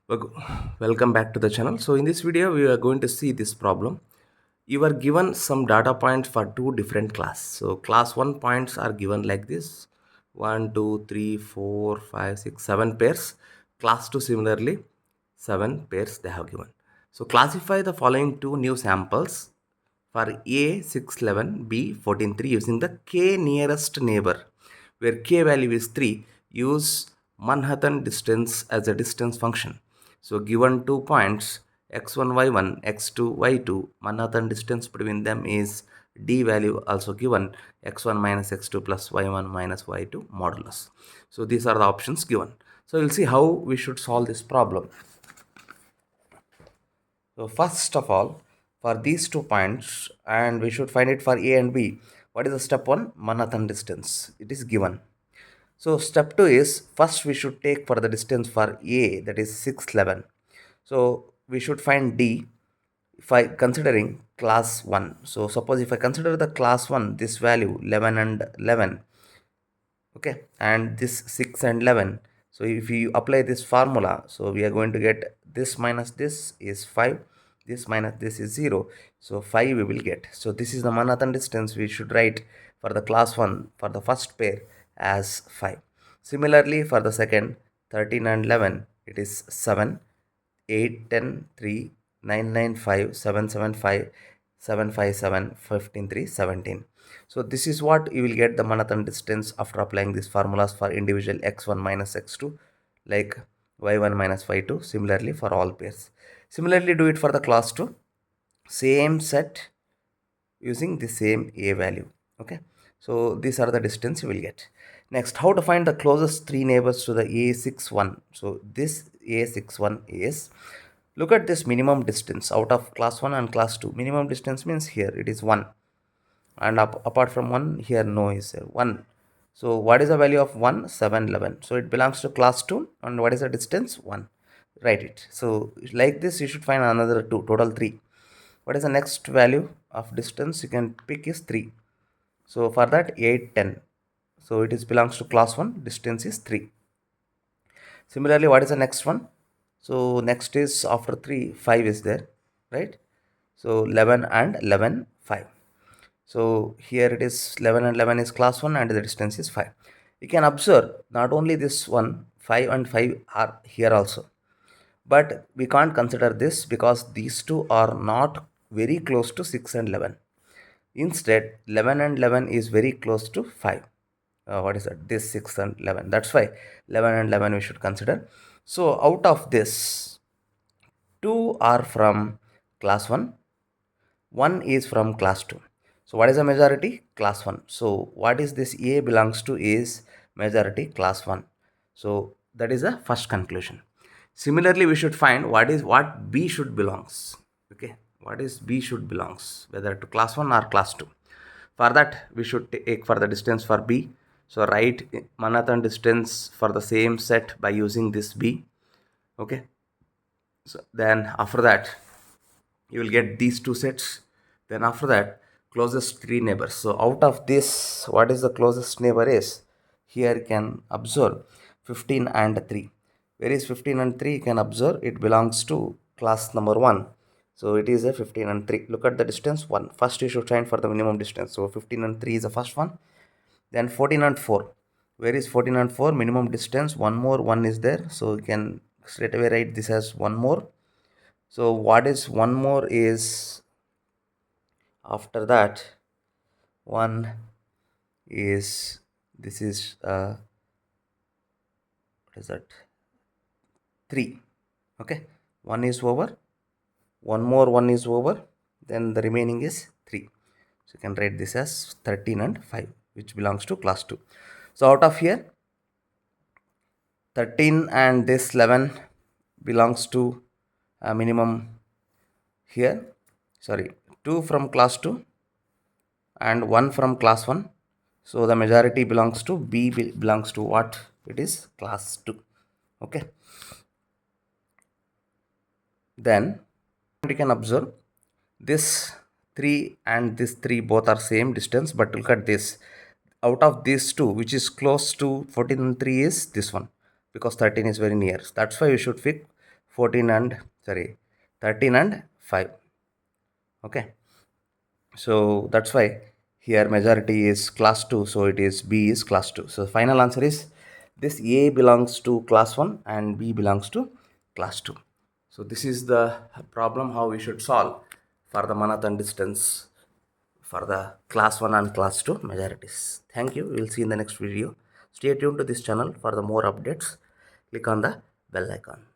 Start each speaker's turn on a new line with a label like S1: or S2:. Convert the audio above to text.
S1: Wel- Welcome back to the channel. So in this video we are going to see this problem. You are given some data points for two different class. So class 1 points are given like this: 1 2 3 4 5 6 7 pairs. Class 2 similarly 7 pairs they have given. So classify the following two new samples for A 611, B 143 using the k nearest neighbor, where k value is 3. Use Manhattan distance as a distance function. So given 2 points x1 y1 x2 y2, Manhattan distance between them is d value, also given x1 minus x2 plus y1 minus y2 modulus. So these are the options given. So we'll see how we should solve this problem. So first of all, for these 2 points, and we should find it for A and B. What is the step 1? Manhattan distance. It is given. So step 2 is, first we should take for the distance for A, that is 611. So we should find D if I considering class 1. So suppose if I consider the class 1, this value 11 and 11, okay, and this 6 and 11. So if you apply this formula, so we are going to get this minus this is 5, this minus this is 0, so 5 we will get. So this is the Manhattan distance we should write for the class 1 for the first pair as 5. Similarly for the second, 13 and 11, it is 7, 8 10 3 9 9 5 7 7 5 7 5 7 15 3 17. So this is what you will get the Manhattan distance after applying these formulas for individual x1 minus x2, like y1 minus y2, similarly for all pairs. Similarly do it for the class 2, same set using the same a value. Okay, so these are the distance you will get. Next, how to find the closest three neighbors to the a61. So this a61 is, look at this minimum distance out of class 1 and class 2. Minimum distance means here it is 1, and apart from 1 here no is there 1. So what is the value of 1? 711. So it belongs to class 2, and what is the distance? 1. Write it. So like this you should find another 2, total 3. What is the next value of distance you can pick is 3. So for that 8 10. So it is belongs to class 1, distance is 3. Similarly, what is the next one? So next is after 3, 5 is there, right? So 11 and 11, 5. So here it is 11 and 11 is class 1 and the distance is 5. You can observe not only this one, 5 and 5 are here also. But we can't consider this because these two are not very close to 6 and 11. Instead, 11 and 11 is very close to 5. What is that? This 6 and 11. That's why 11 and 11 we should consider. So out of this, 2 are from class 1, 1 is from class 2. So what is the majority? Class 1. So what is this A belongs to is majority class 1. So that is the first conclusion. Similarly, we should find what B should belongs. Okay, what is B should belongs, whether to class 1 or class 2. For that we should take for the distance for B. So write Manhattan distance for the same set by using this B. Okay, so then after that you will get these two sets. Then after that, closest three neighbors. So out of this, what is the closest neighbor is, here you can observe 15 and 3. Where is 15 and 3? You can observe it belongs to class number 1. So it is a 15 and 3. Look at the distance 1. First you should find for the minimum distance. So 15 and 3 is the first one. Then 14 and 4. Where is 14 and 4? Minimum distance. One more 1 is there. So you can straight away write this as one more. So what is one more is, after that, one is, this is what is that, 3. Okay, one is over, one more 1 is over, then the remaining is 3. So you can write this as 13 and 5, which belongs to class 2. So out of here, 13 and this 11 belongs to minimum here, sorry, 2 from class 2 and 1 from class 1. So the majority belongs to B, belongs to what? It is class 2. Okay. Then you can observe this 3 and this 3 both are same distance, but look at this. Out of these two, which is close to 14 and 3 is this one, because 13 is very near. That's why you should pick 14 and sorry 13 and 5. Okay, so that's why here majority is class 2, so it is B is class 2. So final answer is this: A belongs to class 1 and B belongs to class 2. So this is the problem how we should solve for the Manhattan distance for the class 1 and class 2 majorities. Thank you. We will see in the next video. Stay tuned to this channel for the more updates. Click on the bell icon.